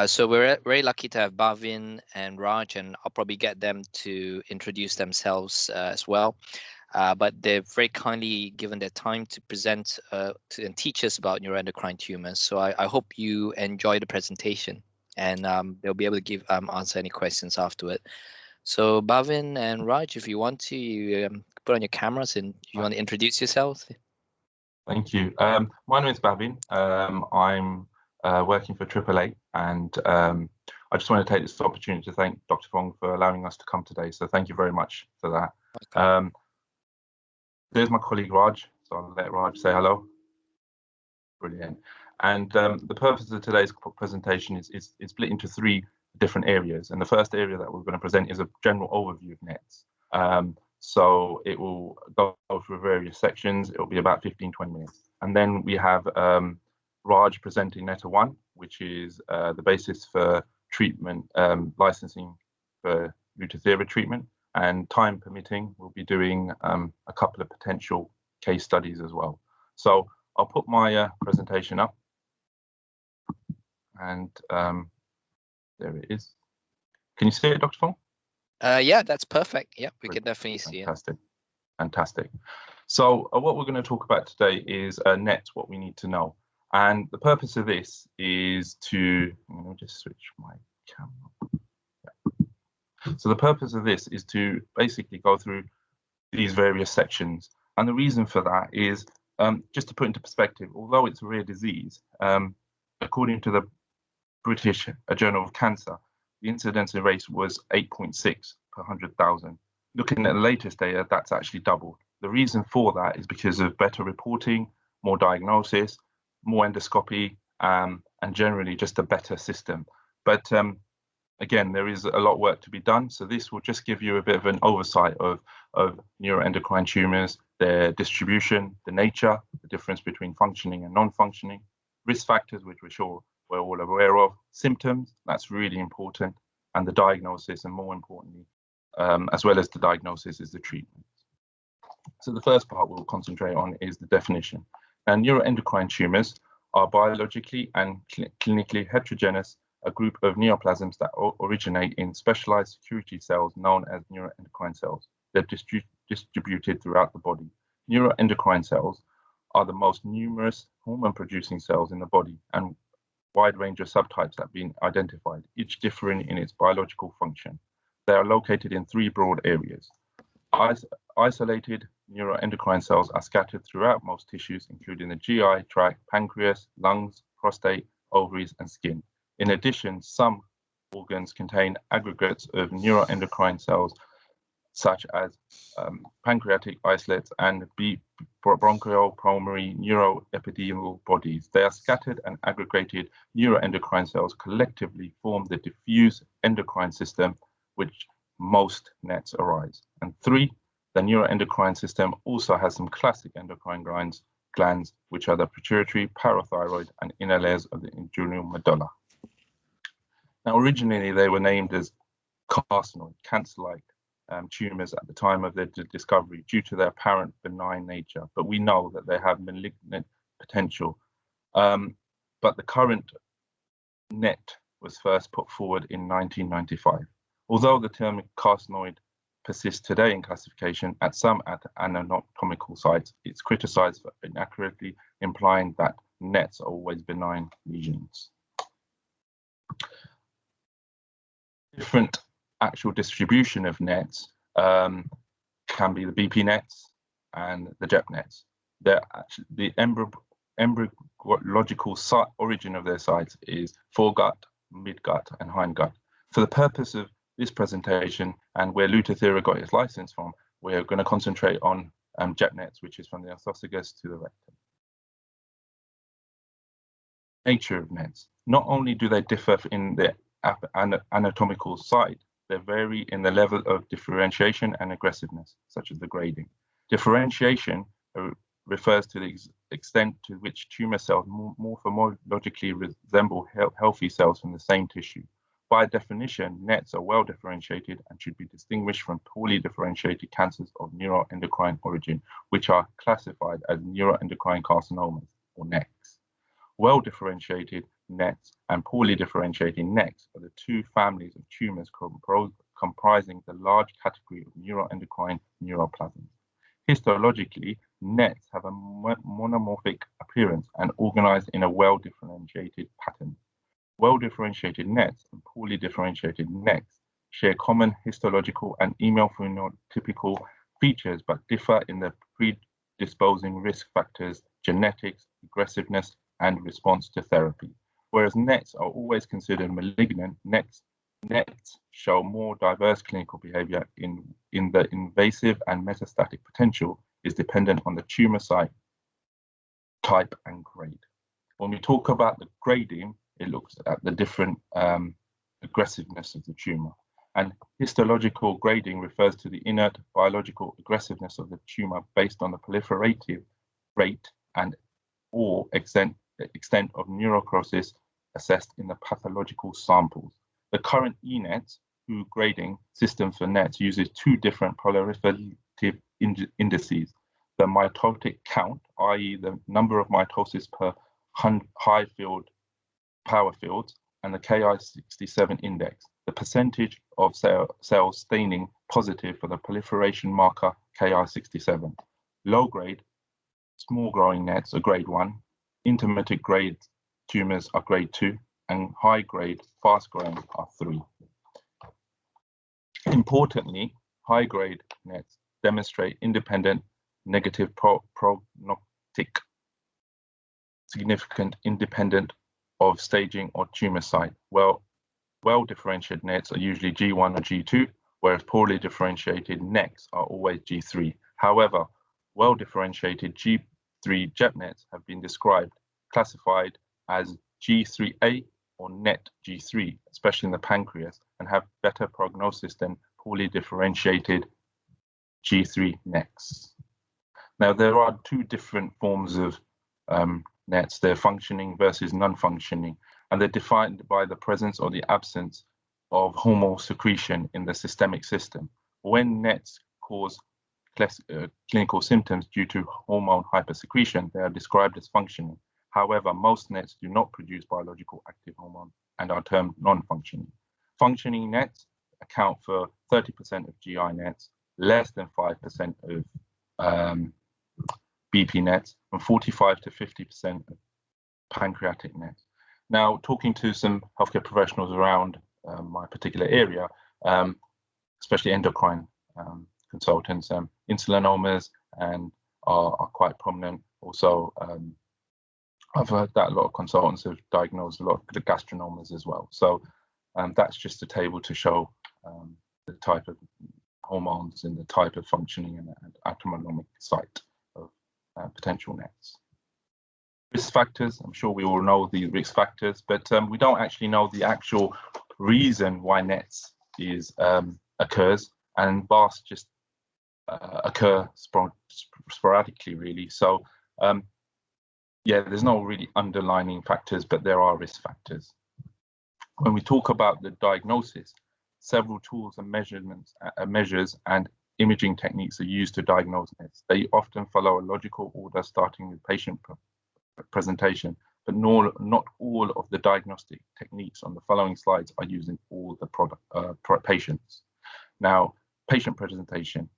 So we're very lucky to have Bhavin and Raj, and I'll probably get them to introduce themselves as well. But they've very kindly given their time to present and teach us about neuroendocrine tumors. So I hope you enjoy the presentation, and they'll be able to answer any questions afterward. So Bhavin and Raj, if you want to, you put on your cameras and you want to introduce yourselves. Thank you. My name is Bhavin. I'm working for AAA, and I just want to take this opportunity to thank Dr. Fong for allowing us to come today. So thank you very much for that. Okay. There's my colleague Raj, so I'll let Raj say hello. Brilliant. And the purpose of today's presentation is split into three different areas. And the first area that we're going to present is a general overview of NETs. So it will go through various sections. It will be about 15-20 minutes. And then we have Raj presenting NETA 1, which is the basis for treatment licensing for Lutathera treatment. And time permitting, we'll be doing a couple of potential case studies as well. So I'll put my presentation up. And there it is. Can you see it, Dr. Fong? Yeah, that's perfect. Yeah, we can definitely see it. Fantastic. So what we're going to talk about today is NETs, what we need to know. And the purpose of this is to, let me just switch my camera. Yeah. So the purpose of this is to basically go through these various sections. And the reason for that is just to put into perspective, although it's a rare disease, according to the British Journal of Cancer, the incidence rate was 8.6 per 100,000. Looking at the latest data, that's actually doubled. The reason for that is because of better reporting, more diagnosis, more endoscopy, and generally just a better system. But again, there is a lot of work to be done. So this will just give you a bit of an oversight of neuroendocrine tumors, their distribution, the nature, the difference between functioning and non-functioning, risk factors, which we're sure we're all aware of, symptoms, that's really important, and the diagnosis, and more importantly, as well as the diagnosis, is the treatment. So the first part we'll concentrate on is the definition. And neuroendocrine tumors are biologically and clinically heterogeneous, a group of neoplasms that originate in specialized security cells known as neuroendocrine cells. They're distributed throughout the body. Neuroendocrine cells are the most numerous hormone-producing cells in the body, and wide range of subtypes have been identified, each differing in its biological function. They are located in three broad areas. Isolated neuroendocrine cells are scattered throughout most tissues, including the GI tract, pancreas, lungs, prostate, ovaries, and skin. In addition, some organs contain aggregates of neuroendocrine cells, such as pancreatic isolates and bronchopulmonary neuroepithelial bodies. They are scattered and aggregated neuroendocrine cells collectively form the diffuse endocrine system, which most NETs arise. And three, the neuroendocrine system also has some classic endocrine glands, which are the pituitary, parathyroid, and inner layers of the adrenal medulla. Now, originally they were named as carcinoid, cancer-like tumors at the time of their discovery due to their apparent benign nature, but we know that they have malignant potential. But the current NET was first put forward in 1995. Although the term carcinoid persists today in classification at some anatomical sites, it's criticized for inaccurately implying that NETs are always benign lesions. Different actual distribution of NETs can be the BP NETs and the JEP NETs. They're actually, the embryological origin of their sites is foregut, midgut, and hindgut. For the purpose of this presentation and where Lutathera got its license from, we're going to concentrate on JEP NETs, which is from the esophagus to the rectum. Nature of NETs. Not only do they differ in their anatomical site, they vary in the level of differentiation and aggressiveness, such as the grading. Differentiation refers to the extent to which tumor cells morphologically resemble healthy cells from the same tissue. By definition, NETs are well differentiated and should be distinguished from poorly differentiated cancers of neuroendocrine origin, which are classified as neuroendocrine carcinomas, or NECs. Well differentiated nets and poorly differentiating nets are the two families of tumors comprising the large category of neuroendocrine neuroplasms. Histologically, nets have a monomorphic appearance and organized in a well-differentiated pattern. Well-differentiated nets and poorly differentiated nets share common histological and immunophenotypical features but differ in the predisposing risk factors, genetics, aggressiveness, and response to therapy. Whereas nets are always considered malignant, nets show more diverse clinical behavior in the invasive and metastatic potential is dependent on the tumor site, type, and grade. When we talk about the grading, it looks at the different aggressiveness of the tumor. And histological grading refers to the inert biological aggressiveness of the tumor based on the proliferative rate and or extent of necrosis assessed in the pathological samples. The current ENET, WHO grading system for nets, uses two different proliferative indices: the mitotic count, i.e. the number of mitosis per high field power fields, and the Ki-67 index, the percentage of cells staining positive for the proliferation marker Ki-67. Low grade, small growing nets are grade 1, intermediate grade tumors are grade 2, and high grade fast growing are 3. Importantly, high grade nets demonstrate independent negative prognostic, significant independent of staging or tumor site. Well-differentiated nets are usually G1 or G2, whereas poorly differentiated nets are always G3. However, well-differentiated G3 JEP nets have been classified as G3A or net G3, especially in the pancreas, and have better prognosis than poorly differentiated G3 nets. Now, there are two different forms of nets. They're functioning versus non-functioning, and they're defined by the presence or the absence of hormone secretion in the systemic system. When nets cause clinical symptoms due to hormone hypersecretion, they are described as functioning. However, most nets do not produce biological active hormone and are termed non-functioning. Functioning nets account for 30% of GI nets, less than 5% of BP nets, and 45 to 50% of pancreatic nets. Now, talking to some healthcare professionals around my particular area, especially endocrine consultants, insulinomas and are quite prominent. Also, I've heard that a lot of consultants have diagnosed a lot of the gastronomas as well. So that's just a table to show the type of hormones and the type of functioning and autonomic site of potential nets. Risk factors, I'm sure we all know the risk factors, but we don't actually know the actual reason why nets occurs, and BARS just occur sporadically, really. So yeah, there's no really underlying factors, but there are risk factors. When we talk about the diagnosis, several tools and measures and imaging techniques are used to diagnose nets. They often follow a logical order, starting with patient presentation, but not all of the diagnostic techniques on the following slides are used in all the patients. Now, patient presentation.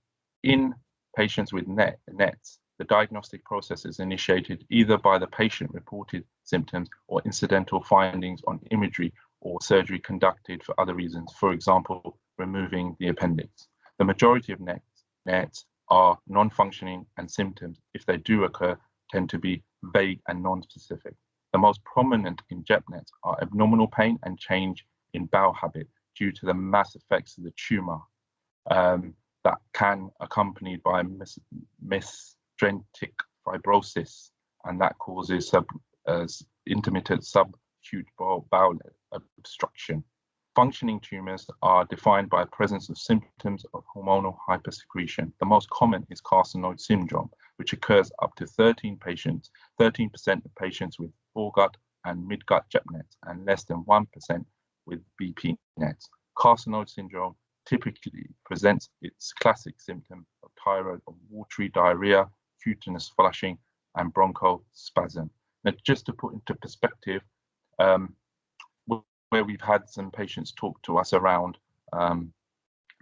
In patients with nets, the diagnostic process is initiated either by the patient-reported symptoms or incidental findings on imagery or surgery conducted for other reasons, for example, removing the appendix. The majority of nets are non-functioning, and symptoms, if they do occur, tend to be vague and non-specific. The most prominent in JEP nets are abdominal pain and change in bowel habit due to the mass effects of the tumor that can accompanied by mesenteric fibrosis, and that causes intermittent subacute bowel obstruction. Functioning tumors are defined by presence of symptoms of hormonal hypersecretion. The most common is carcinoid syndrome, which occurs up to 13% of patients with foregut and midgut JEP nets, and less than 1% with BP nets. Carcinoid syndrome typically presents its classic symptom of thyroid of watery diarrhea, cutaneous flushing, and bronchospasm. Now, just to put into perspective, where we've had some patients talk to us around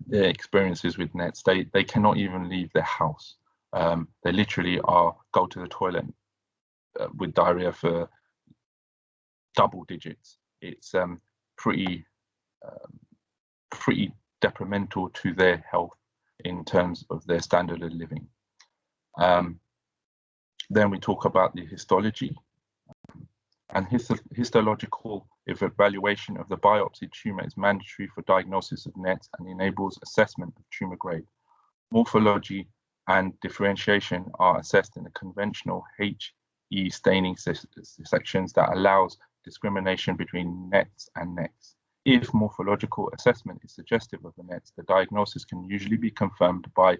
their experiences with nets. They cannot even leave their house. They literally go to the toilet with diarrhea for double digits. It's pretty detrimental to their health in terms of their standard of living. Then we talk about the histology and histological evaluation of the biopsy tumor is mandatory for diagnosis of nets and enables assessment of tumor grade. Morphology and differentiation are assessed in the conventional HE staining sections that allows discrimination between nets and nets. If morphological assessment is suggestive of the nets, the diagnosis can usually be confirmed by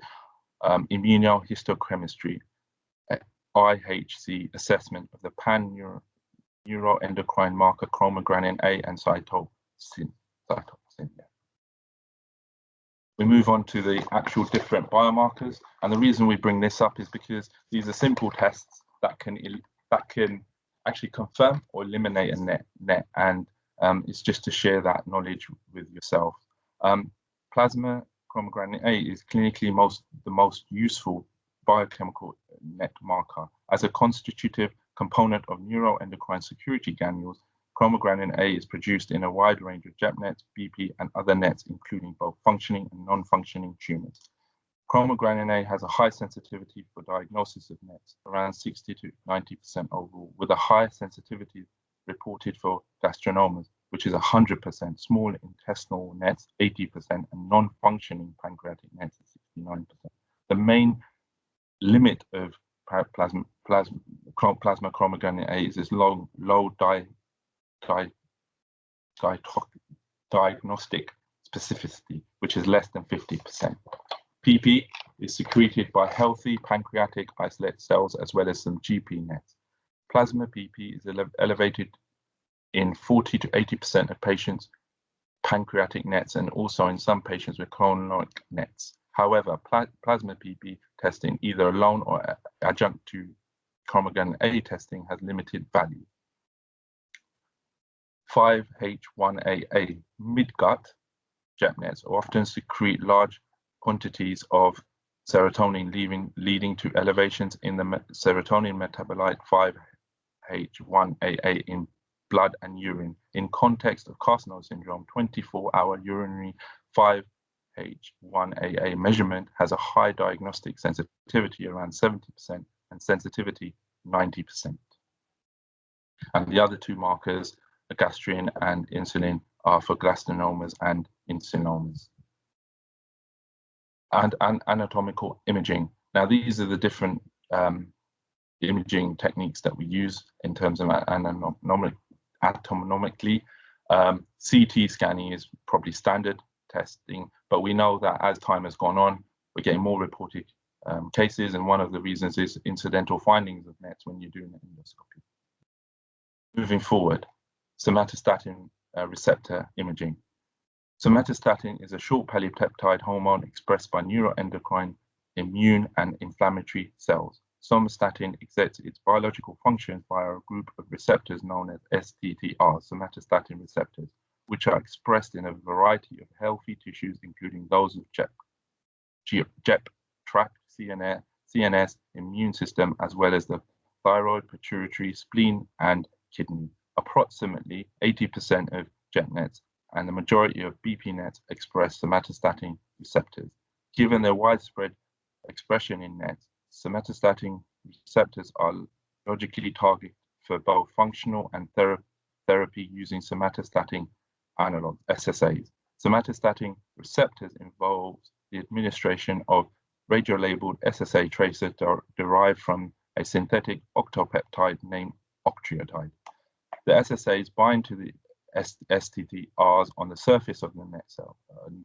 immunohistochemistry, IHC assessment of the neuroendocrine marker chromogranin A and cytosine. We move on to the actual different biomarkers, and the reason we bring this up is because these are simple tests that can actually confirm or eliminate a net, and it's just to share that knowledge with yourself. Plasma chromogranin A is clinically the most useful biochemical net marker. As a constitutive component of neuroendocrine security granules, chromogranin A is produced in a wide range of JEP nets, BP, and other nets, including both functioning and non-functioning tumors. Chromogranin A has a high sensitivity for diagnosis of nets, around 60 to 90% overall, with a high sensitivity reported for gastrinomas, which is 100%, small intestinal nets, 80%, and non-functioning pancreatic nets, 69%. The main limit of plasma chromogranin A is its low diagnostic specificity, which is less than 50%. PP is secreted by healthy pancreatic islet cells as well as some GP nets. Plasma PP is elevated in 40 to 80% of patients' pancreatic nets and also in some patients with colonic nets. However, plasma PP testing, either alone or adjunct to chromogranin A testing, has limited value. 5H1AA midgut JEP nets often secrete large quantities of serotonin, leading to elevations in the serotonin metabolite 5H1AA in blood and urine. In context of carcinoid syndrome, 24-hour urinary 5H1AA measurement has a high diagnostic sensitivity, around 70%, and sensitivity 90%. And the other two markers, gastrin and insulin, are for glastinomas and insulinomas. And anatomical imaging. Now, these are the different imaging techniques that we use in terms of anatomically. CT scanning is probably standard testing, but we know that as time has gone on, we're getting more reported cases, and one of the reasons is incidental findings of nets when you're doing an endoscopy. Moving forward, somatostatin receptor imaging. Somatostatin is a short polypeptide hormone expressed by neuroendocrine, immune, and inflammatory cells. Somatostatin exerts its biological functions via a group of receptors known as STTR, somatostatin receptors, which are expressed in a variety of healthy tissues, including those of JEP tract, CNS, immune system, as well as the thyroid, pituitary, spleen, and kidney. Approximately 80% of JEP nets and the majority of BP nets express somatostatin receptors. Given their widespread expression in nets, somatostatin receptors are logically targeted for both functional and therapy using somatostatin analogs, SSAs. Somatostatin receptors involves the administration of radiolabeled SSA tracer derived from a synthetic octopeptide named octreotide. The SSAs bind to the STTRs on the surface of the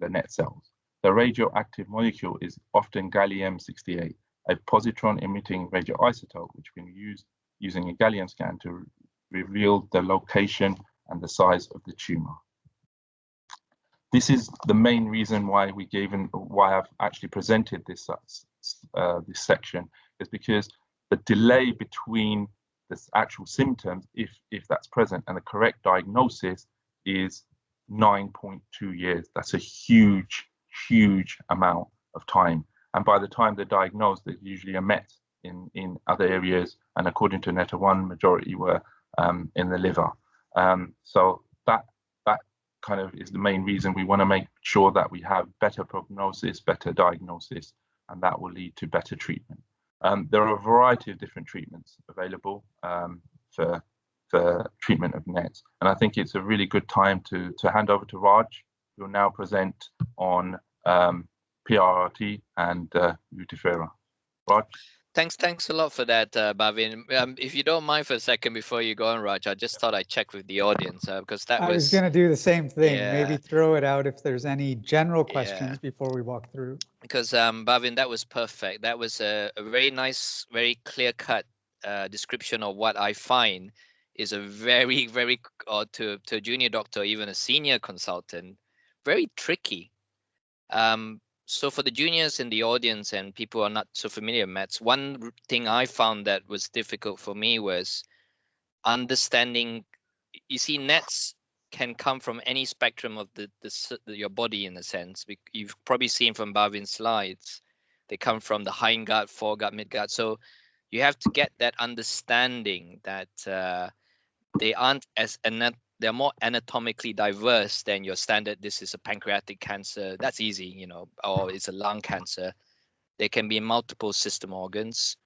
net cells. The radioactive molecule is often gallium-68, a positron-emitting radioisotope, which can be used using a gallium scan to reveal the location and the size of the tumor. This is the main reason why I've actually presented this section, is because the delay between the actual symptoms, if that's present, and the correct diagnosis is 9.2 years. That's a huge amount of time. And by the time they're diagnosed, there's usually a met in other areas. And according to NETA1, majority were in the liver. So that kind of is the main reason we want to make sure that we have better prognosis, better diagnosis, and that will lead to better treatment. There are a variety of different treatments available for treatment of NETs. And I think it's a really good time to hand over to Raj, who will now present on PRRT and Lutathera. Raj? Thanks a lot for that, Bhavin. If you don't mind for a second before you go on, Raj, I just thought I'd check with the audience because that I was going to do the same thing. Yeah. Maybe throw it out if there's any general questions before we walk through. Because Bhavin, that was perfect. That was a very nice, very clear-cut description of what I find is a very, to a junior doctor, even a senior consultant, very tricky. So for the juniors in the audience and people who are not so familiar with METs, one thing I found that was difficult for me was understanding. You see, NETs can come from any spectrum of your body in a sense. You've probably seen from Bhavin's slides, they come from the hindgut, foregut, midgut. So you have to get that understanding that they aren't they're more anatomically diverse than your standard. This is a pancreatic cancer. That's easy, you know, or it's a lung cancer. They can be multiple system organs.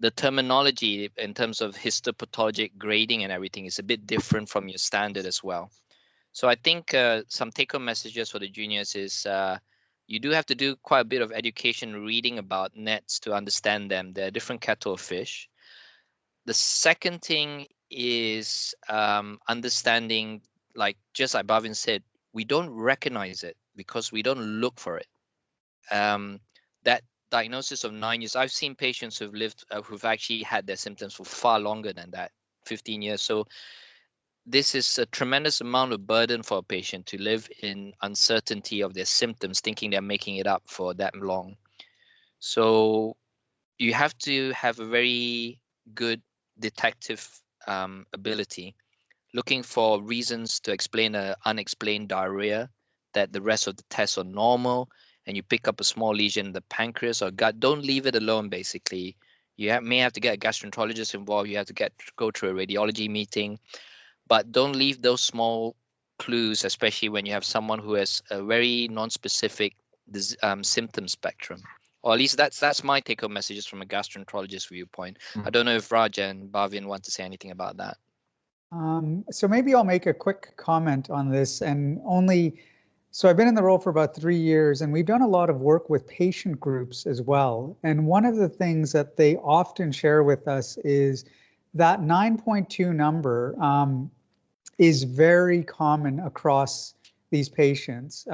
The terminology in terms of histopathologic grading and everything is a bit different from your standard as well. So I think some take-home messages for the juniors is you do have to do quite a bit of education reading about NETs to understand them. They're different kettle of fish. The second thing is understanding, like just like Bhavin said, we don't recognize it because we don't look for it. That diagnosis of 9 years, I've seen patients who've lived, who've actually had their symptoms for far longer than that, 15 years. So this is a tremendous amount of burden for a patient to live in uncertainty of their symptoms, thinking they're making it up for that long. So you have to have a very good detective ability, looking for reasons to explain an unexplained diarrhea, that the rest of the tests are normal, and you pick up a small lesion in the pancreas or gut. Don't leave it alone, basically. You may have to get a gastroenterologist involved. You have to go through a radiology meeting, but don't leave those small clues, especially when you have someone who has a very non-specific symptom spectrum. Or at least that's my take-home messages from a gastroenterologist viewpoint. I don't know if Raj and Bhavin want to say anything about that. So maybe I'll make a quick comment on this, and so I've been in the role for about 3 years, and we've done a lot of work with patient groups as well. And one of the things that they often share with us is that 9.2 number is very common across these patients.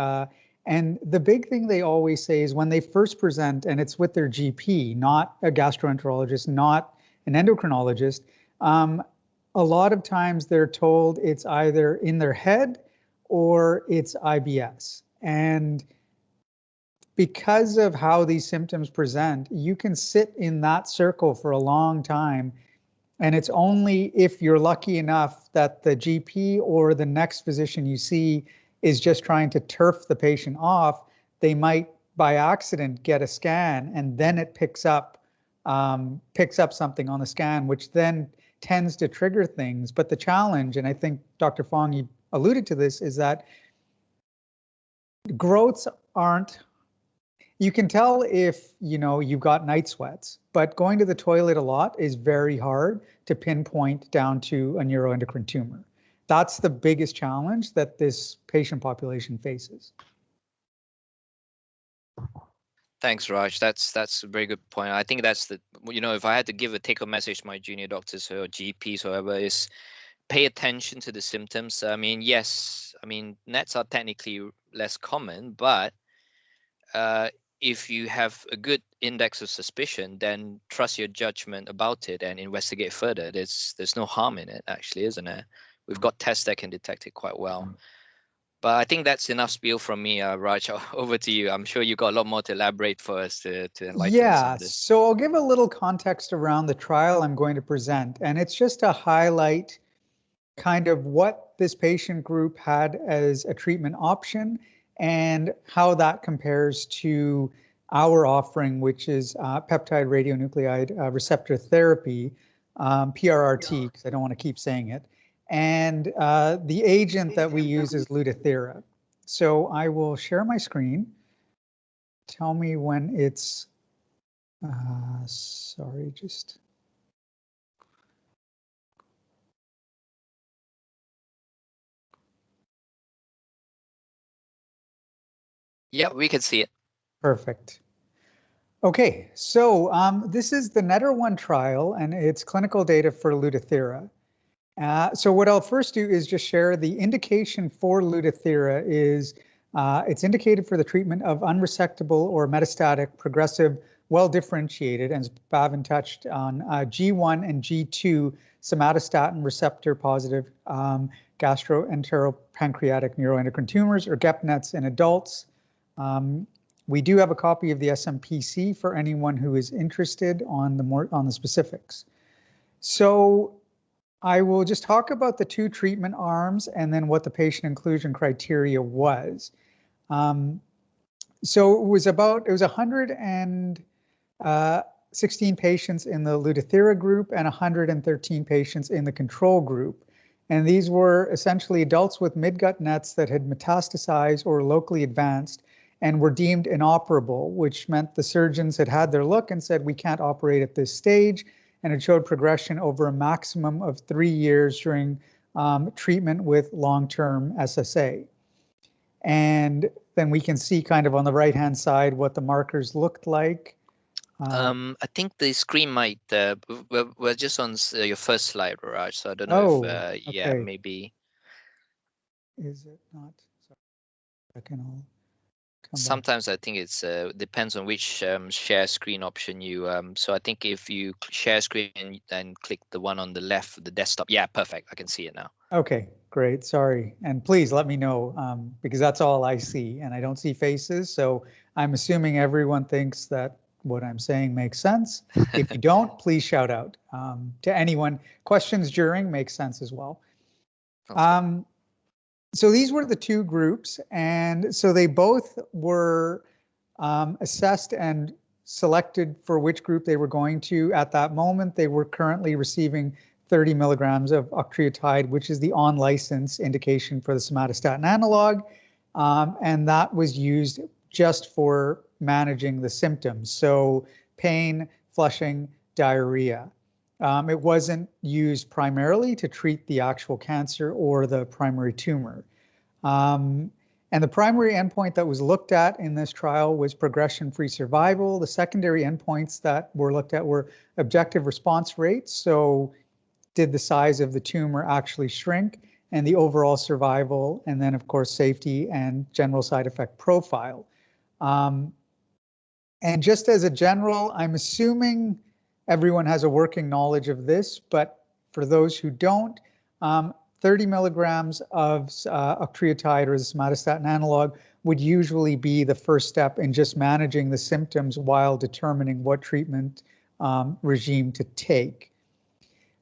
And the big thing they always say is when they first present, and it's with their GP, not a gastroenterologist, not an endocrinologist, a lot of times they're told it's either in their head or it's IBS. And because of how these symptoms present, you can sit in that circle for a long time. And it's only if you're lucky enough that the GP or the next physician you see is just trying to turf the patient off, they might by accident get a scan, and then it picks up something on the scan, which then tends to trigger things. But the challenge, and I think Dr. Fong, you alluded to this, is that growths aren't, you can tell if you've got night sweats, but going to the toilet a lot is very hard to pinpoint down to a neuroendocrine tumor. That's the biggest challenge that this patient population faces. Thanks, Raj. That's a very good point. I think that's if I had to give a take-home message to my junior doctors or GPs, whoever, is pay attention to the symptoms. I mean, yes, NETs are technically less common, but if you have a good index of suspicion, then trust your judgment about it and investigate further. There's no harm in it, actually, isn't there? We've got tests that can detect it quite well. But I think that's enough spiel from me, Raj. Over to you. I'm sure you got a lot more to elaborate for us to enlighten some Yeah, of this. so I'll give a little context around the trial I'm going to present, and it's just to highlight kind of what this patient group had as a treatment option and how that compares to our offering, which is peptide radionuclide receptor therapy, PRRT, because I don't want to keep saying it. And the agent that we use is Lutathera. So I will share my screen. Tell me when it's, sorry, just. Yeah, we can see it. Perfect. Okay, so this is the NETTER-1 trial, and it's clinical data for Lutathera. So what I'll first do is just share the indication for Lutathera is it's indicated for the treatment of unresectable or metastatic progressive, well-differentiated, and as Bhavin touched on, G1 and G2 somatostatin receptor positive gastroenteropancreatic neuroendocrine tumors, or GEP-NETs, in adults. We do have a copy of the SMPC for anyone who is interested on the specifics. So I will just talk about the two treatment arms and then what the patient inclusion criteria was. So it was 116 patients in the Lutathera group and 113 patients in the control group. And these were essentially adults with midgut nets that had metastasized or locally advanced and were deemed inoperable, which meant the surgeons had had their look and said, we can't operate at this stage. And it showed progression over a maximum of 3 years during treatment with long-term SSA. And then we can see kind of on the right-hand side what the markers looked like. I think the screen might, we're just on your first slide, Raj, so I don't know if, okay. yeah, maybe. Is it not? Sorry, I can all come Sometimes I think it's depends on which share screen option you, so I think if you share screen and click the one on the left, the desktop, yeah, perfect, I can see it now. Okay, great, sorry. And please let me know, because that's all I see and I don't see faces. So I'm assuming everyone thinks that what I'm saying makes sense. If you don't, please shout out to anyone. Questions during makes sense as well. So these were the two groups, and so they both were assessed and selected for which group they were going to at that moment. They were currently receiving 30 milligrams of octreotide, which is the on-license indication for the somatostatin analog, and that was used just for managing the symptoms, so pain, flushing, diarrhea. It wasn't used primarily to treat the actual cancer or the primary tumor. And the primary endpoint that was looked at in this trial was progression-free survival. The secondary endpoints that were looked at were objective response rates. So did the size of the tumor actually shrink, and the overall survival, and then of course safety and general side effect profile. And just as a general, I'm assuming everyone has a working knowledge of this, but for those who don't, 30 milligrams of octreotide or the somatostatin analog would usually be the first step in just managing the symptoms while determining what treatment regime to take.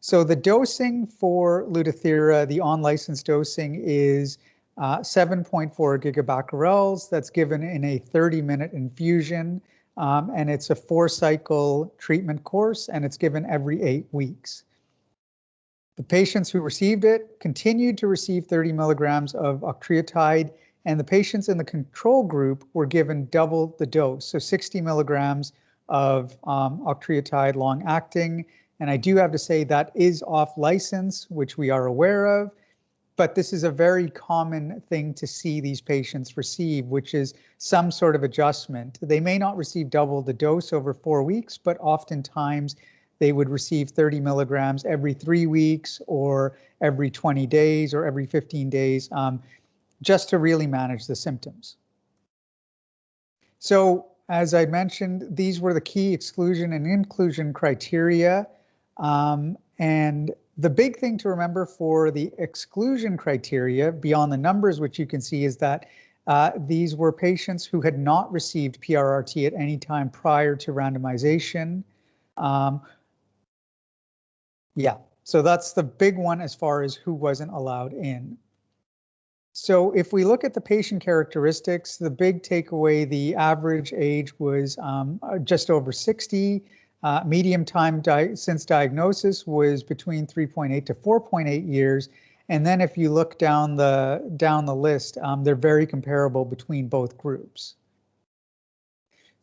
So the dosing for Lutathera, the on-license dosing is 7.4 gigabecquerels. That's given in a 30-minute infusion, and it's a 4-cycle treatment course, and it's given every 8 weeks. The patients who received it continued to receive 30 milligrams of octreotide, and the patients in the control group were given double the dose, so 60 milligrams of octreotide long-acting. And I do have to say that is off license, which we are aware of, but this is a very common thing to see these patients receive, which is some sort of adjustment. They may not receive double the dose over 4 weeks, but oftentimes they would receive 30 milligrams every 3 weeks or every 20 days or every 15 days, just to really manage the symptoms. So as I mentioned, these were the key exclusion and inclusion criteria. And The big thing to remember for the exclusion criteria, beyond the numbers, which you can see, is that these were patients who had not received PRRT at any time prior to randomization. Yeah, so that's the big one as far as who wasn't allowed in. So if we look at the patient characteristics, the big takeaway, the average age was just over 60. Median time since diagnosis was between 3.8 to 4.8 years. And then if you look down the list, they're very comparable between both groups.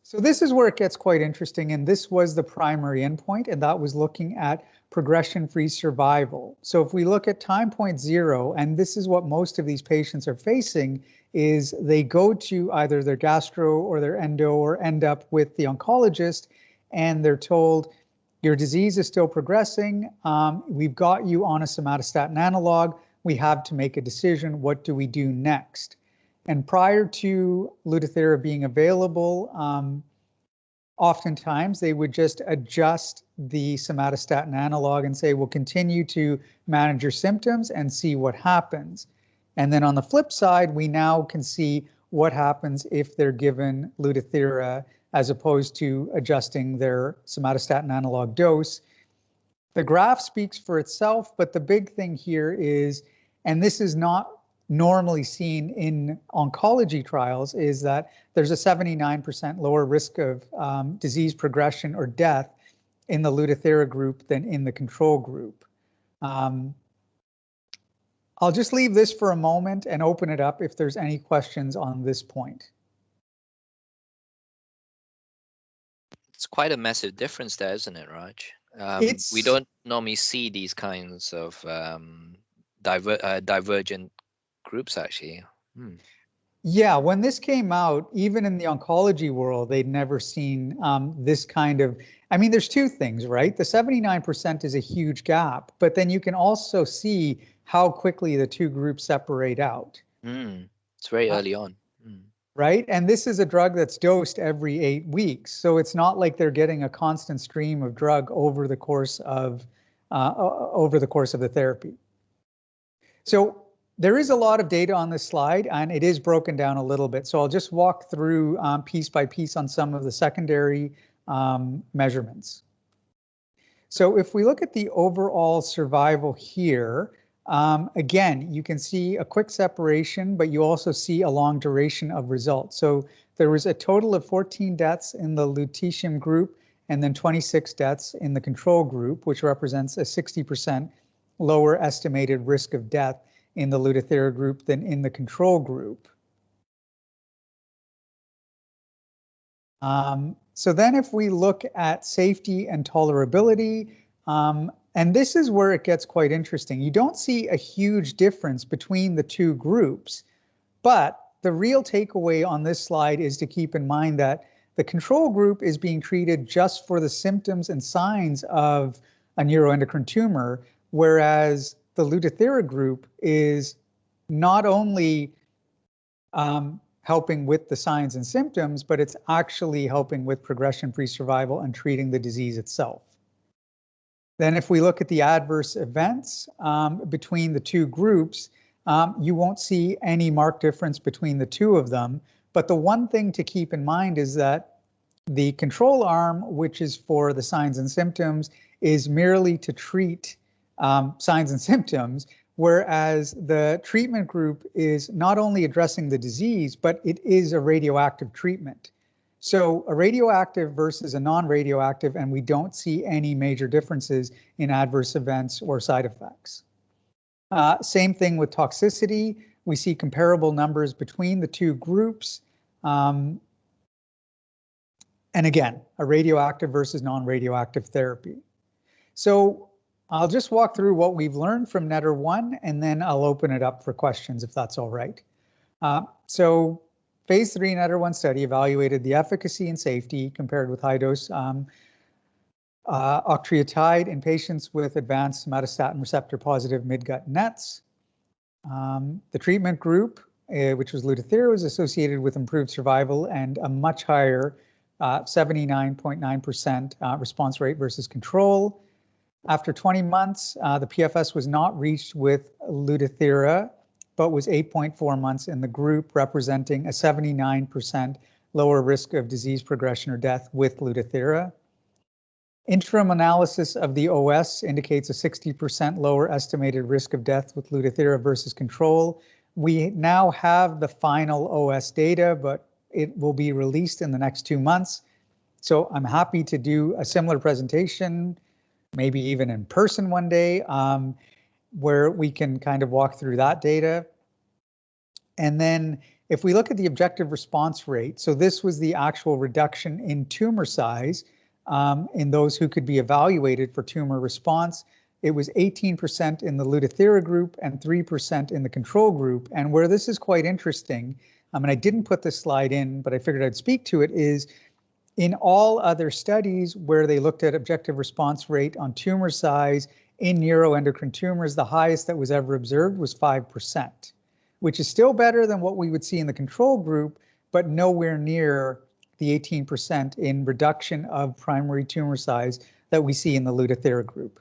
So this is where it gets quite interesting, and this was the primary endpoint, and that was looking at progression-free survival. So if we look at time point 0, and this is what most of these patients are facing, is they go to either their gastro or their endo or end up with the oncologist, and they're told, your disease is still progressing, we've got you on a somatostatin analog, we have to make a decision, what do we do next? And prior to Lutathera being available, oftentimes they would just adjust the somatostatin analog and say, we'll continue to manage your symptoms and see what happens. And then on the flip side, we now can see what happens if they're given Lutathera as opposed to adjusting their somatostatin analog dose. The graph speaks for itself, but the big thing here is, and this is not normally seen in oncology trials, is that there's a 79% lower risk of disease progression or death in the Lutathera group than in the control group. I'll just leave this for a moment and open it up if there's any questions on this point. It's quite a massive difference there, isn't it, Raj? We don't normally see these kinds of divergent groups, actually. Yeah, when this came out, even in the oncology world, they'd never seen this kind of, I mean, there's two things, right? The 79% is a huge gap, but then you can also see how quickly the two groups separate out. It's very early on. Right, and this is a drug that's dosed every 8 weeks, so it's not like they're getting a constant stream of drug over the course of the therapy. So there is a lot of data on this slide, and it is broken down a little bit. So I'll just walk through piece by piece on some of the secondary measurements. So if we look at the overall survival here, again, you can see a quick separation, but you also see a long duration of results. So there was a total of 14 deaths in the Lutetium group and then 26 deaths in the control group, which represents a 60% lower estimated risk of death in the Lutathera group than in the control group. So then if we look at safety and tolerability, and this is where it gets quite interesting. You don't see a huge difference between the two groups, but the real takeaway on this slide is to keep in mind that the control group is being treated just for the symptoms and signs of a neuroendocrine tumor, whereas the Lutathera group is not only helping with the signs and symptoms, but it's actually helping with progression-free survival and treating the disease itself. Then if we look at the adverse events between the two groups, you won't see any marked difference between the two of them. But the one thing to keep in mind is that the control arm, which is for the signs and symptoms, is merely to treat signs and symptoms, whereas the treatment group is not only addressing the disease, but it is a radioactive treatment. So a radioactive versus a non-radioactive, and we don't see any major differences in adverse events or side effects. Same thing with toxicity. We see comparable numbers between the two groups. And again, a radioactive versus non-radioactive therapy. So I'll just walk through what we've learned from NETTER-1, and then I'll open it up for questions if that's all right. So Phase 3 NETTER-1 study evaluated the efficacy and safety compared with high-dose octreotide in patients with advanced somatostatin receptor-positive midgut NETs. The treatment group, which was Lutathera, was associated with improved survival and a much higher 79.9% response rate versus control. After 20 months, the PFS was not reached with Lutathera, but was 8.4 months in the group, representing a 79% lower risk of disease progression or death with Lutathera. Interim analysis of the OS indicates a 60% lower estimated risk of death with Lutathera versus control. We now have the final OS data, but it will be released in the next 2 months. So I'm happy to do a similar presentation, maybe even in person one day, where we can kind of walk through that data. And then if we look at the objective response rate, so this was the actual reduction in tumor size in those who could be evaluated for tumor response. It was 18% in the Lutathera group and 3% in the control group. And where this is quite interesting, and I didn't put this slide in, but I figured I'd speak to it, is in all other studies where they looked at objective response rate on tumor size in neuroendocrine tumors, the highest that was ever observed was 5%, which is still better than what we would see in the control group, but nowhere near the 18% in reduction of primary tumor size that we see in the Lutathera group.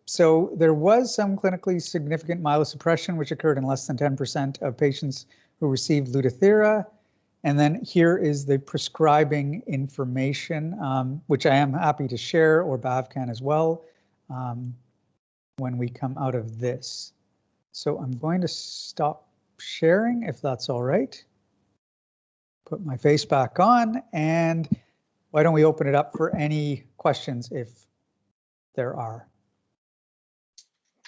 So there was some clinically significant myelosuppression, which occurred in less than 10% of patients who received Lutathera. And then here is the prescribing information, which I am happy to share, or Bav can as well, when we come out of this. So I'm going to stop sharing if that's all right. Put my face back on, and why don't we open it up for any questions if there are.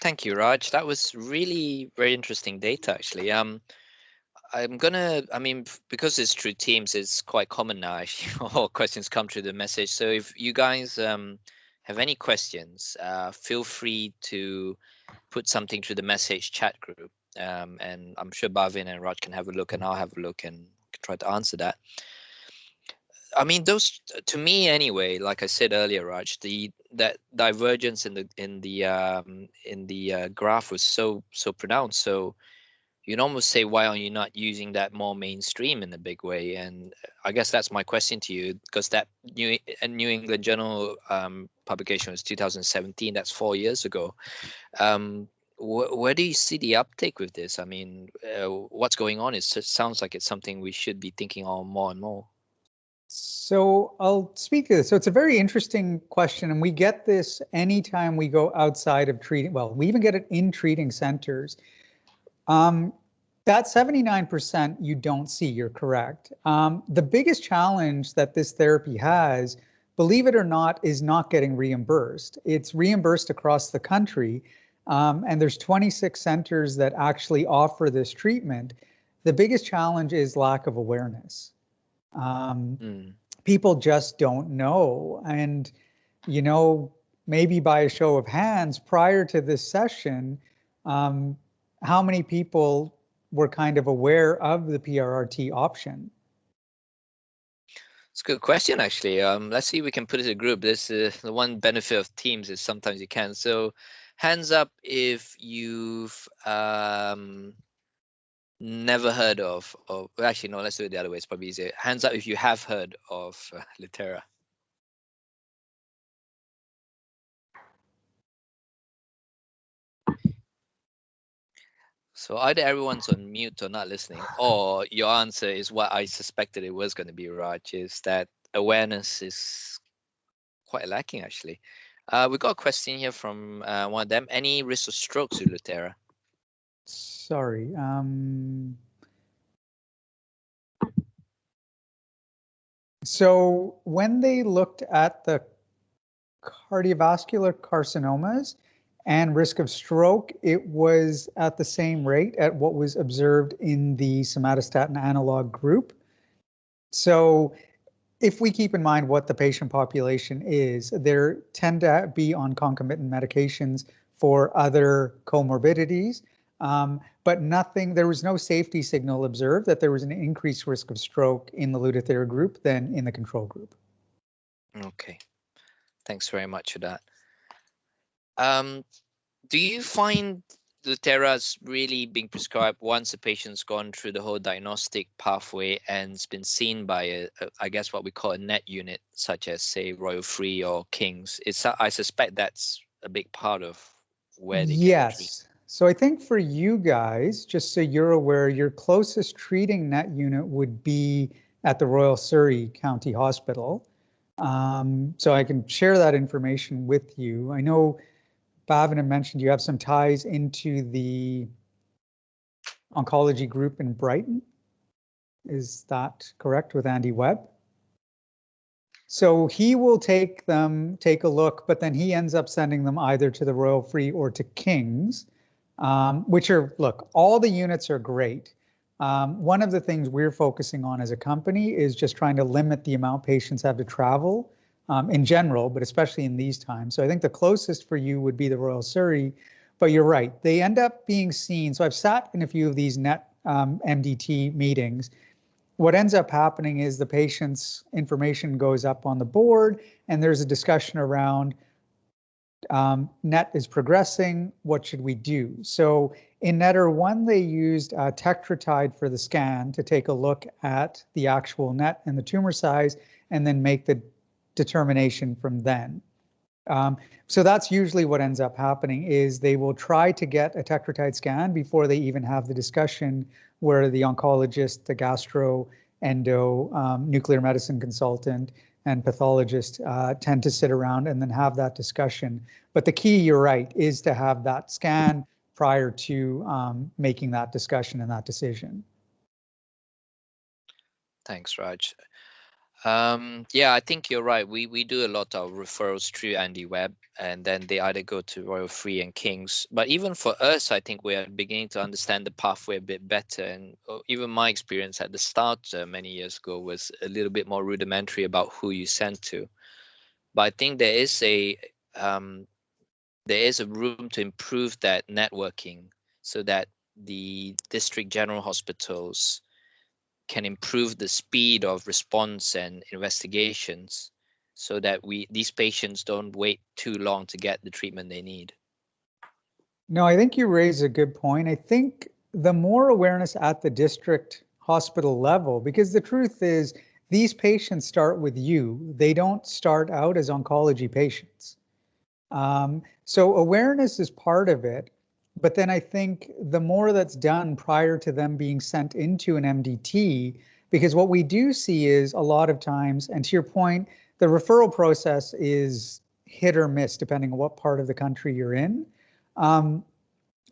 Thank you, Raj. That was really very interesting data, actually. Because it's through Teams, it's quite common now, actually, all questions come through the message. So if you guys have any questions, feel free to put something through the message chat group. And I'm sure Bhavin and Raj can have a look, and I'll have a look and try to answer that. I mean, those, to me anyway, like I said earlier, Raj, that divergence in the graph was so pronounced. So you'd almost say, why are you not using that more mainstream in a big way? And I guess that's my question to you, because that New England Journal publication was 2017. That's 4 years ago. Where do you see the uptake with this? I mean, what's going on? It sounds like it's something we should be thinking on more and more. So I'll speak to this. So it's a very interesting question, and we get this anytime we go outside of treating. Well, we even get it in treating centers. That 79% you don't see, you're correct. The biggest challenge that this therapy has, believe it or not, is not getting reimbursed. It's reimbursed across the country, and there's 26 centers that actually offer this treatment. The biggest challenge is lack of awareness. People just don't know. And, you know, maybe by a show of hands prior to this session, how many people were kind of aware of the PRRT option? It's a good question, actually. Let's see if we can put it in a group. This the one benefit of Teams is sometimes you can. So hands up if you've never heard of, actually, no, let's do it the other way. It's probably easier. Hands up if you have heard of Lutathera. So either everyone's on mute or not listening, or your answer is what I suspected it was going to be, Raj, is that awareness is quite lacking, actually. We got a question here from one of them. Any risk of stroke with Lutathera? Sorry. So when they looked at the cardiovascular carcinomas and risk of stroke, it was at the same rate at what was observed in the somatostatin analog group. So if we keep in mind what the patient population is, they tend to be on concomitant medications for other comorbidities, but there was no safety signal observed that there was an increased risk of stroke in the Lutathera group than in the control group. Okay, thanks very much for that. Do you find Lutathera is really being prescribed once a patient's gone through the whole diagnostic pathway and it's been seen by I guess what we call a net unit, such as say Royal Free or King's. I suspect that's a big part of where they get treated. Yes. So I think for you guys, just so you're aware, your closest treating net unit would be at the Royal Surrey County Hospital. So I can share that information with you. I know Bhavin had mentioned you have some ties into the oncology group in Brighton. Is that correct, with Andy Webb? So he will take a look, but then he ends up sending them either to the Royal Free or to King's, which are, look, all the units are great. One of the things we're focusing on as a company is just trying to limit the amount patients have to travel in general, but especially in these times. So I think the closest for you would be the Royal Surrey, but you're right. They end up being seen. So I've sat in a few of these net MDT meetings. What ends up happening is the patient's information goes up on the board and there's a discussion around NET is progressing, what should we do? So in NETTER 1, they used tetrotide for the scan to take a look at the actual NET and the tumor size and then make the determination from then. So that's usually what ends up happening is they will try to get a tetrotide scan before they even have the discussion where the oncologist, the gastro, endo, nuclear medicine consultant, and pathologist tend to sit around and then have that discussion. But the key, you're right, is to have that scan prior to making that discussion and that decision. Thanks, Raj. Yeah, I think you're right. We do a lot of referrals through Andy Webb, and then they either go to Royal Free and King's. But even for us, I think we are beginning to understand the pathway a bit better. And even my experience at the start many years ago was a little bit more rudimentary about who you send to. But I think there is a room to improve that networking so that the district general hospitals can improve the speed of response and investigations so that these patients don't wait too long to get the treatment they need. No, I think you raise a good point. I think the more awareness at the district hospital level, because the truth is these patients start with you. They don't start out as oncology patients. So awareness is part of it. But then I think the more that's done prior to them being sent into an MDT, because what we do see is a lot of times, and to your point, the referral process is hit or miss depending on what part of the country you're in. A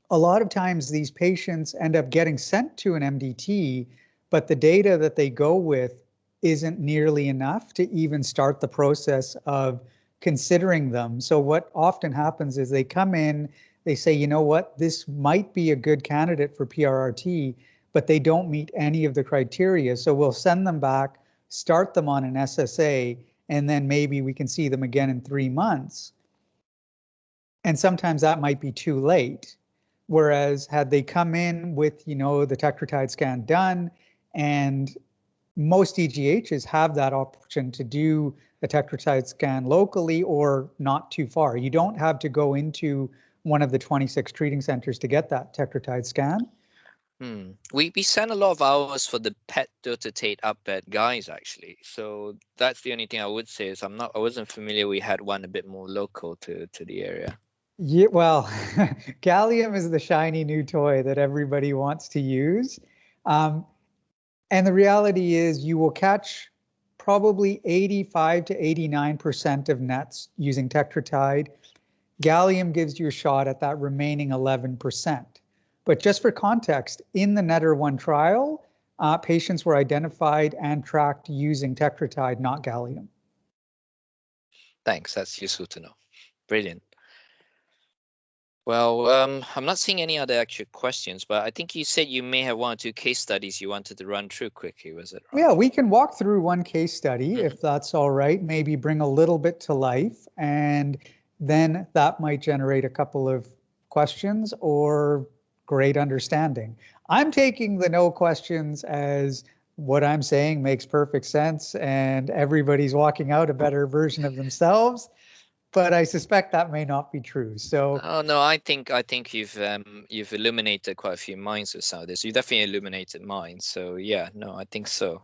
lot of times these patients end up getting sent to an MDT, but the data that they go with isn't nearly enough to even start the process of considering them. So what often happens is they come in, they say, you know what, this might be a good candidate for PRRT, but they don't meet any of the criteria. So we'll send them back, start them on an SSA, and then maybe we can see them again in 3 months. And sometimes that might be too late. Whereas had they come in with, you know, the tetrotide scan done, and most EGHs have that option to do a tetrotide scan locally or not too far. You don't have to go into one of the 26 treating centers to get that tetrotide scan. We send a lot of hours for the PET dotatate up at Guy's actually. So that's the only thing I would say is I wasn't familiar we had one a bit more local to the area. Yeah, well, gallium is the shiny new toy that everybody wants to use. And the reality is you will catch probably 85 to 89% of nets using tetrotide. Gallium gives you a shot at that remaining 11%. But just for context, in the NETTER 1 trial, patients were identified and tracked using tetrotide, not gallium. Thanks, that's useful to know. Brilliant. Well, I'm not seeing any other actual questions, but I think you said you may have 1 or 2 case studies you wanted to run through quickly, was it right? Yeah, we can walk through one case study if that's all right, maybe bring a little bit to life, and then that might generate a couple of questions or great understanding. I'm taking the no questions as what I'm saying makes perfect sense and everybody's walking out a better version of themselves. but I suspect that may not be true. So Oh no, I think you've illuminated quite a few minds with some of this. You definitely illuminated mine. So yeah, no, I think so.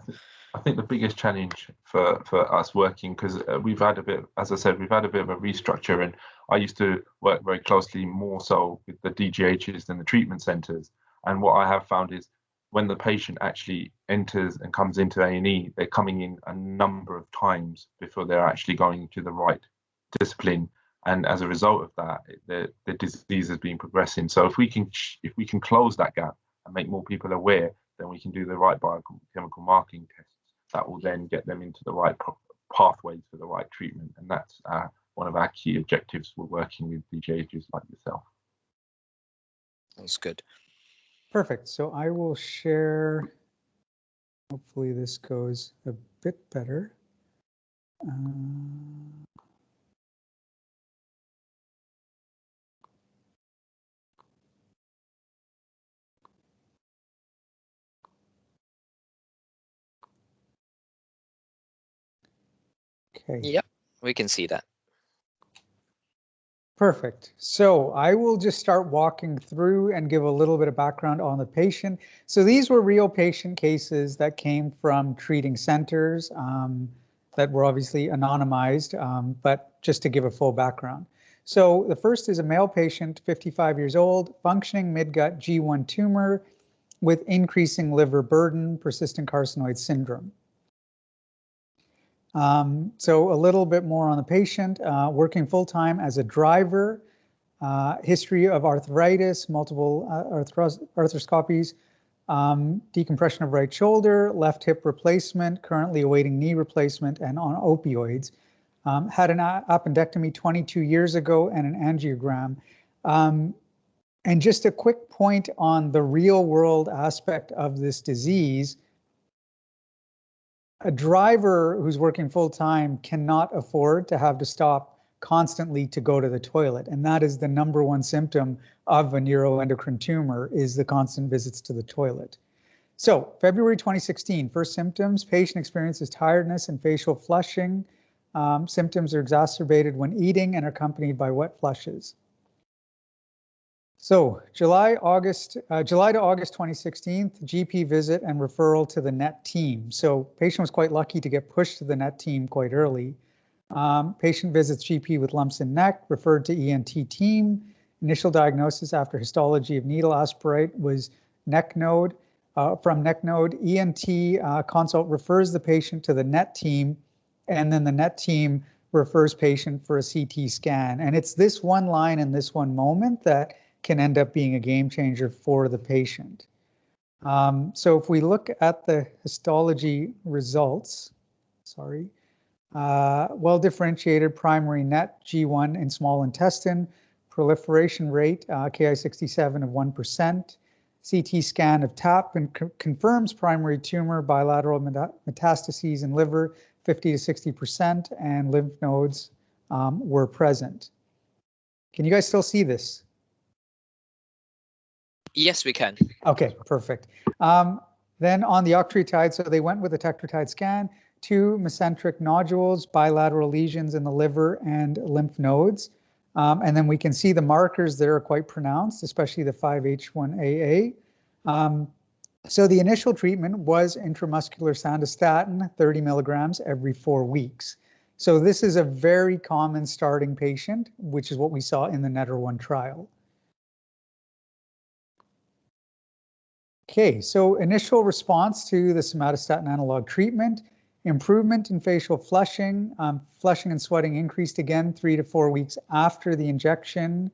I think the biggest challenge for us working, because we've had a bit, as I said, we've had a bit of a restructure, and I used to work very closely more so with the DGHs than the treatment centres. And what I have found is when the patient actually enters and comes into A&E, they're coming in a number of times before they're actually going to the right discipline. And as a result of that, the disease has been progressing. So if we can close that gap and make more people aware, then we can do the right biochemical marking tests that will then get them into the right pathways for the right treatment. And that's one of our key objectives. We're working with DGHs like yourself. That's good. perfect. So I will share. Hopefully this goes a bit better. Okay. Yep, we can see that. Perfect. So I will just start walking through and give a little bit of background on the patient. So these were real patient cases that came from treating centers that were obviously anonymized, but just to give a full background. So the first is a male patient, 55 years old, functioning midgut G1 tumor with increasing liver burden, persistent carcinoid syndrome. So a little bit more on the patient, working full-time as a driver, history of arthritis, multiple arthroscopies, decompression of right shoulder, left hip replacement, currently awaiting knee replacement and on opioids. Had an appendectomy 22 years ago and an angiogram. And just a quick point on the real world aspect of this disease. A driver who's working full time cannot afford to have to stop constantly to go to the toilet. And that is the #1 symptom of a neuroendocrine tumor, is the constant visits to the toilet. So February 2016, first symptoms, patient experiences tiredness and facial flushing. Symptoms are exacerbated when eating and are accompanied by wet flushes. So July to August 2016, GP visit and referral to the NET team. So patient was quite lucky to get pushed to the NET team quite early. Patient visits GP with lumps in neck, referred to ENT team. Initial diagnosis after histology of needle aspirate was neck node. From neck node, ENT consult refers the patient to the NET team, and then the NET team refers patient for a CT scan. And it's this one line and this one moment that can end up being a game changer for the patient. So if we look at the histology results, well differentiated primary NET G1 in small intestine, proliferation rate Ki67 of 1%, CT scan of TAP and confirms primary tumor, bilateral metastases in liver 50 to 60%, and lymph nodes were present. Can you guys still see this? Yes, we can. Okay, perfect. Then on the octreotide, so they went with a tetrotide scan, 2 mesenteric nodules, bilateral lesions in the liver and lymph nodes. And then we can see the markers there are quite pronounced, especially the 5H1AA. So the initial treatment was intramuscular sandostatin, 30 milligrams every 4 weeks. So this is a very common starting patient, which is what we saw in the NETTER-1 trial. Okay, so initial response to the somatostatin analog treatment, improvement in facial flushing, flushing and sweating increased again 3 to 4 weeks after the injection,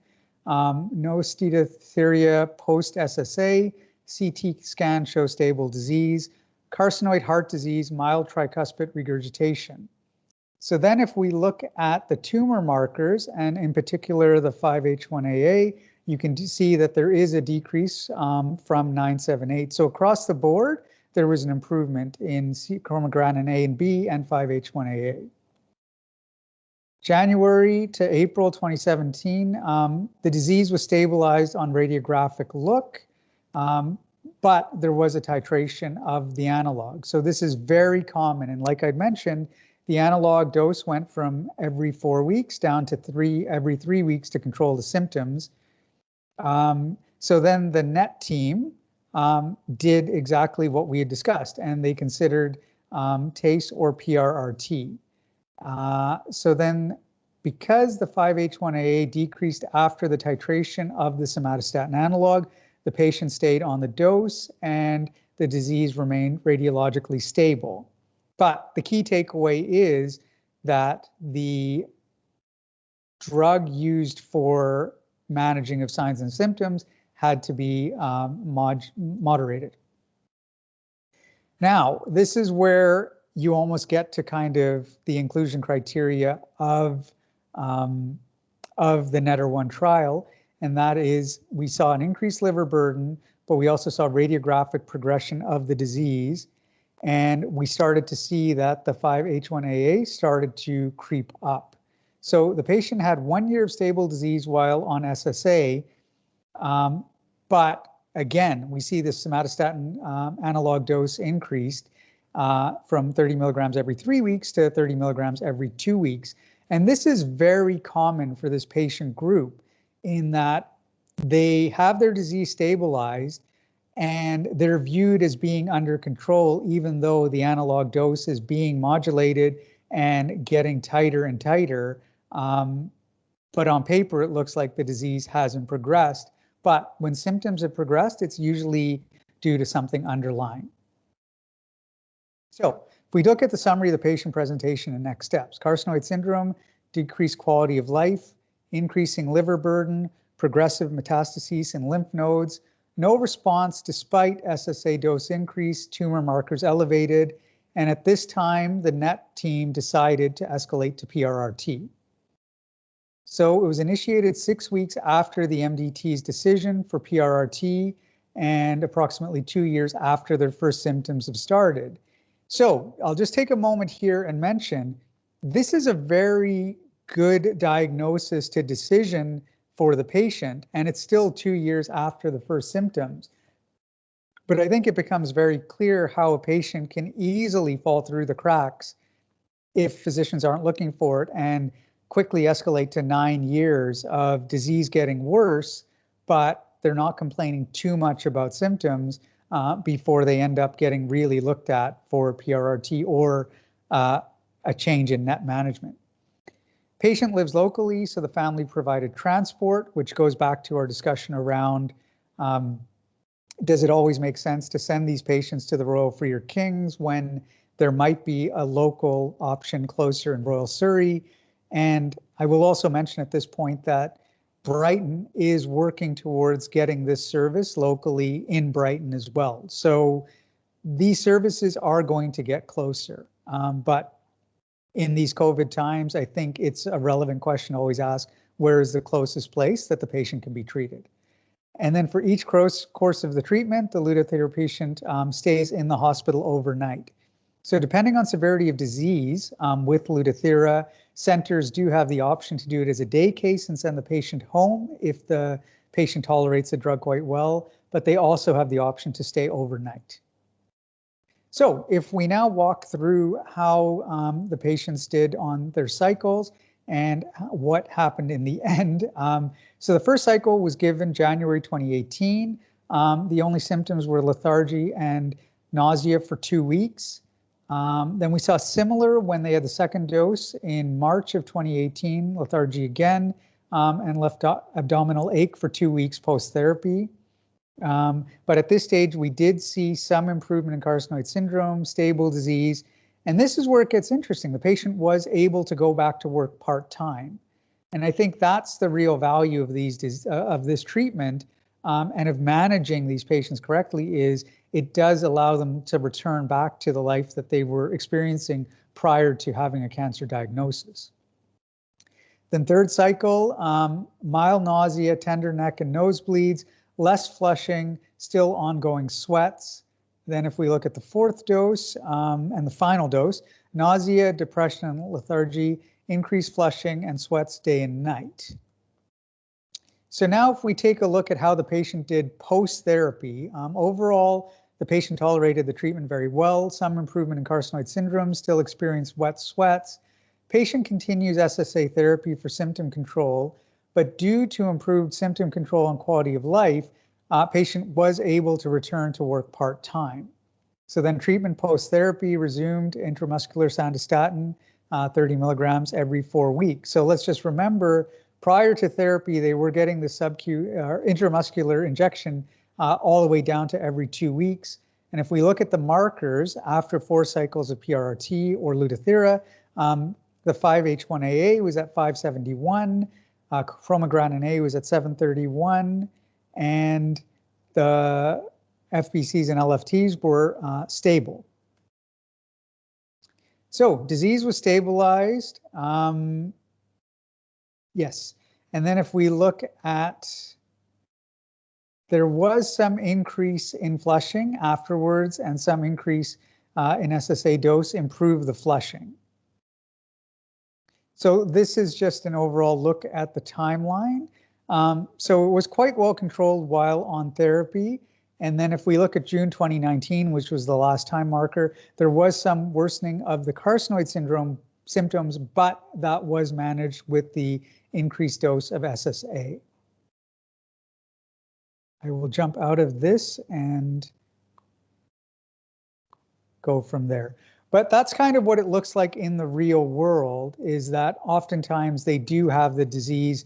no steatotheria post-SSA, CT scan shows stable disease, carcinoid heart disease, mild tricuspid regurgitation. So then if we look at the tumor markers, and in particular the 5H1AA, you can see that there is a decrease from 978. So across the board, there was an improvement in chromogranin A and B and 5H1AA. January to April 2017, the disease was stabilized on radiographic look, but there was a titration of the analog. So this is very common. And like I mentioned, the analog dose went from every 4 weeks down to every 3 weeks to control the symptoms. So then the NET team did exactly what we had discussed, and they considered TACE or PRRT. So then, because the 5-HT1AA decreased after the titration of the somatostatin analog, the patient stayed on the dose and the disease remained radiologically stable. But the key takeaway is that the drug used for managing of signs and symptoms had to be moderated. Now, this is where you almost get to kind of the inclusion criteria of the NETTER-1 trial, and that is we saw an increased liver burden, but we also saw radiographic progression of the disease, and we started to see that the 5-HT1AA started to creep up. So the patient had 1 year of stable disease while on SSA, but again, we see the somatostatin analog dose increased from 30 milligrams every 3 weeks to 30 milligrams every 2 weeks. And this is very common for this patient group in that they have their disease stabilized and they're viewed as being under control, even though the analog dose is being modulated and getting tighter and tighter. But on paper, it looks like the disease hasn't progressed. But when symptoms have progressed, it's usually due to something underlying. So if we look at the summary of the patient presentation and next steps, carcinoid syndrome, decreased quality of life, increasing liver burden, progressive metastases in lymph nodes, no response despite SSA dose increase, tumor markers elevated, and at this time, the NET team decided to escalate to PRRT. So it was initiated 6 weeks after the MDT's decision for PRRT and approximately 2 years after their first symptoms have started. So I'll just take a moment here and mention, this is a very good diagnosis to decision for the patient, and it's still 2 years after the first symptoms. But I think it becomes very clear how a patient can easily fall through the cracks if physicians aren't looking for it and quickly escalate to 9 years of disease getting worse, but they're not complaining too much about symptoms before they end up getting really looked at for PRRT or a change in NET management. Patient lives locally, so the family provided transport, which goes back to our discussion around does it always make sense to send these patients to the Royal Free or Kings when there might be a local option closer in Royal Surrey. And I will also mention at this point that Brighton is working towards getting this service locally in Brighton as well. So these services are going to get closer, but in these COVID times, I think it's a relevant question to always ask, where is the closest place that the patient can be treated? And then for each course of the treatment, the Lutathera patient stays in the hospital overnight. So depending on severity of disease with Lutathera, centers do have the option to do it as a day case and send the patient home if the patient tolerates the drug quite well, but they also have the option to stay overnight. So if we now walk through how the patients did on their cycles and what happened in the end. So the first cycle was given January 2018. The only symptoms were lethargy and nausea for 2 weeks. Then we saw similar when they had the second dose in March of 2018, lethargy again, and left abdominal ache for 2 weeks post-therapy. But at this stage, we did see some improvement in carcinoid syndrome, stable disease, and this is where it gets interesting. The patient was able to go back to work part-time. And I think that's the real value of this treatment and of managing these patients correctly is it does allow them to return back to the life that they were experiencing prior to having a cancer diagnosis. Then third cycle, mild nausea, tender neck and nosebleeds, less flushing, still ongoing sweats. Then if we look at the fourth dose and the final dose, nausea, depression, and lethargy, increased flushing and sweats day and night. So now if we take a look at how the patient did post-therapy, overall, The patient tolerated the treatment very well. Some improvement in carcinoid syndrome, still experienced wet sweats. Patient continues SSA therapy for symptom control, but due to improved symptom control and quality of life, patient was able to return to work part-time. So then treatment post-therapy resumed intramuscular sandostatin, 30 milligrams every 4 weeks. So let's just remember, prior to therapy, they were getting the intramuscular injection all the way down to every 2 weeks. And if we look at the markers after 4 cycles of PRRT or Lutathera, the 5-HT1AA was at 571, chromogranin A was at 731, and the FBCs and LFTs were stable. So disease was stabilized. Yes. And then if we look at, there was some increase in flushing afterwards, and some increase in SSA dose improved the flushing. So this is just an overall look at the timeline. So it was quite well controlled while on therapy. And then if we look at June 2019, which was the last time marker, there was some worsening of the carcinoid syndrome symptoms, but that was managed with the increased dose of SSA. I will jump out of this and go from there. But that's kind of what it looks like in the real world, is that oftentimes they do have the disease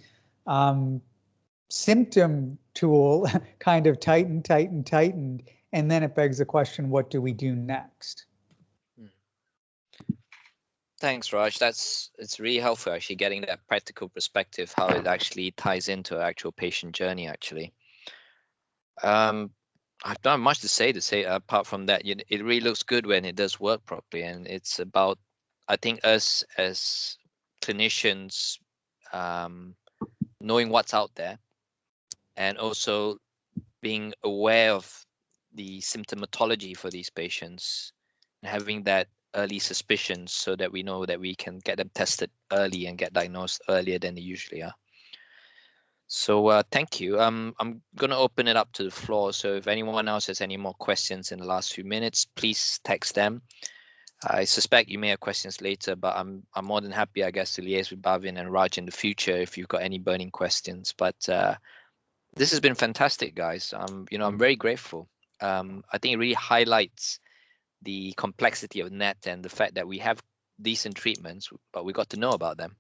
symptom tool kind of tightened, and then it begs the question, what do we do next? Thanks, Raj. It's really helpful actually getting that practical perspective, how it actually ties into an actual patient journey actually. I've not much to say apart from that. It really looks good when it does work properly, and it's about, I think, us as clinicians knowing what's out there, and also being aware of the symptomatology for these patients, and having that early suspicions so that we know that we can get them tested early and get diagnosed earlier than they usually are. So thank you. I'm going to open it up to the floor. So if anyone else has any more questions in the last few minutes, please text them. I suspect you may have questions later, but I'm more than happy, I guess, to liaise with Bhavin and Raj in the future if you've got any burning questions. But this has been fantastic, guys. I'm very grateful. I think it really highlights the complexity of NET and the fact that we have decent treatments, but we got to know about them.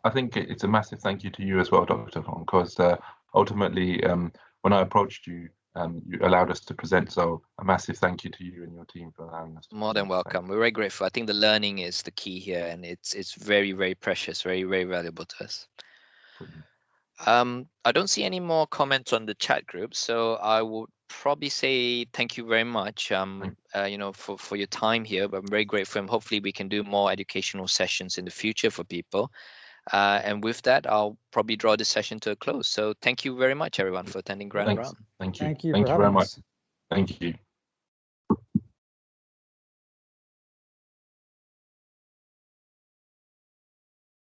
I think it's a massive thank you to you as well, Dr. Fong, because ultimately, when I approached you, you allowed us to present. So a massive thank you to you and your team for allowing us. More than welcome. We're very grateful. I think the learning is the key here, and it's very, very precious, very, very valuable to us. I don't see any more comments on the chat group, so I would probably say thank you very much for your time here. But I'm very grateful, and hopefully we can do more educational sessions in the future for people. And with that, I'll probably draw this session to a close. So thank you very much, everyone, for attending Grand Round. Thank you. Thank you very having much. us. Thank you.